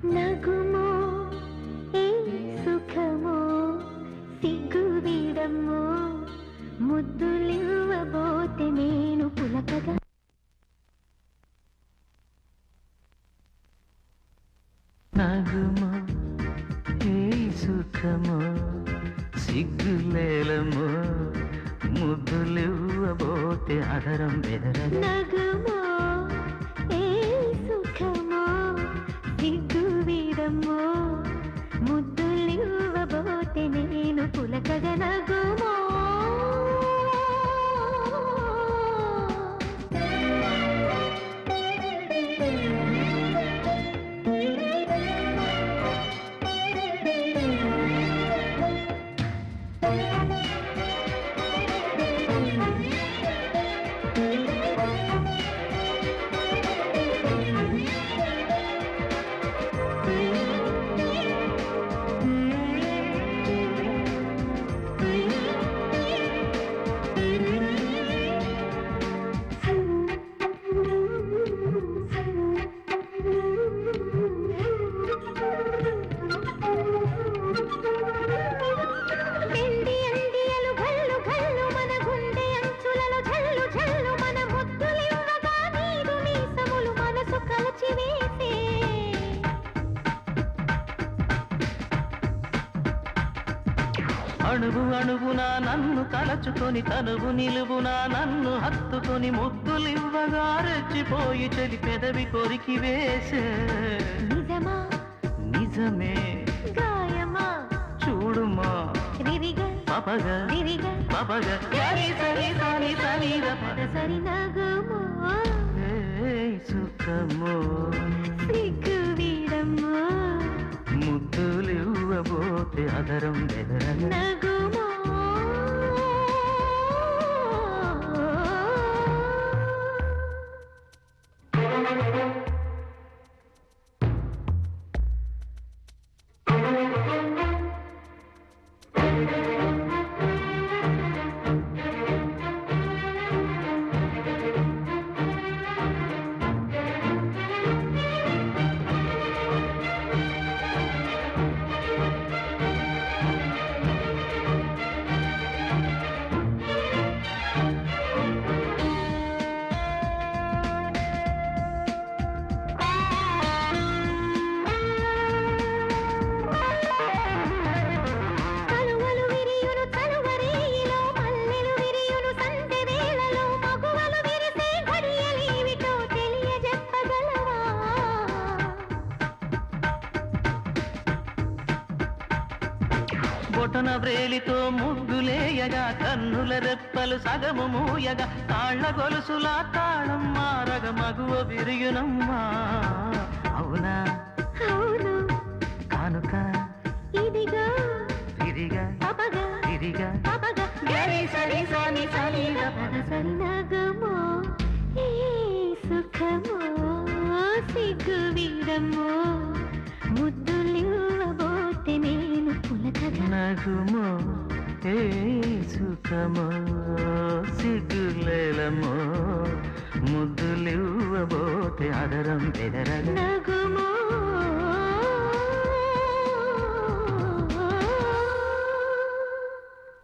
నగుమో ఏ సుఖమో సిగ్గు వీడమ్మో ముద్దులివ్వబోతే నేను పులకగా నగుమో ఏ సుఖమో సిగ్గులేలమో ముద్దులివ్వబోతే అదరం బెదరగా నగుమో ఏ సుఖమో సిగ్గు వీడమ్మో ముద్దులివ్వబోతే నేను పులకగా నగుమో అణువు అణువునా నన్ను తలచుకొని తనువు నిలువునా నన్ను హత్తుకొని ముద్దులివ్వగా రెచ్చిపోయి చెలి పెదవి కొరికి వేసే నిజమా నిజమే గాయమా చూడుమా రిరిగా పపగా రిరిగా పపగా సరి సరి సరి సరి పద సరి నగుమో సుఖమో సిగ్గు వీడమ్మో ముద్దులివ్వబోతే అదరం బెదరగా నగుమో బొటన వ్రేలితో ముగ్గులేయగా కన్నుల రెప్పలు సగము మూయగా తాళ్ల గొలుసులా తాళం మారగ మగువ విరియునమ్మా అవునా అవును కానుక ఇదిగా తిరిగా పపగా తిరిగా పపగా గరి సరి సని సని పద సరి నగుమో ఏ సుఖమో సిగ్గు వీడమ్మో ముద్దులివ్వబోతే నేను పులకగా నగుమో ఏ సుఖమో సిగ్గులేలమో ముద్దులివ్వబోతే అదరం బెదరగా నగుమో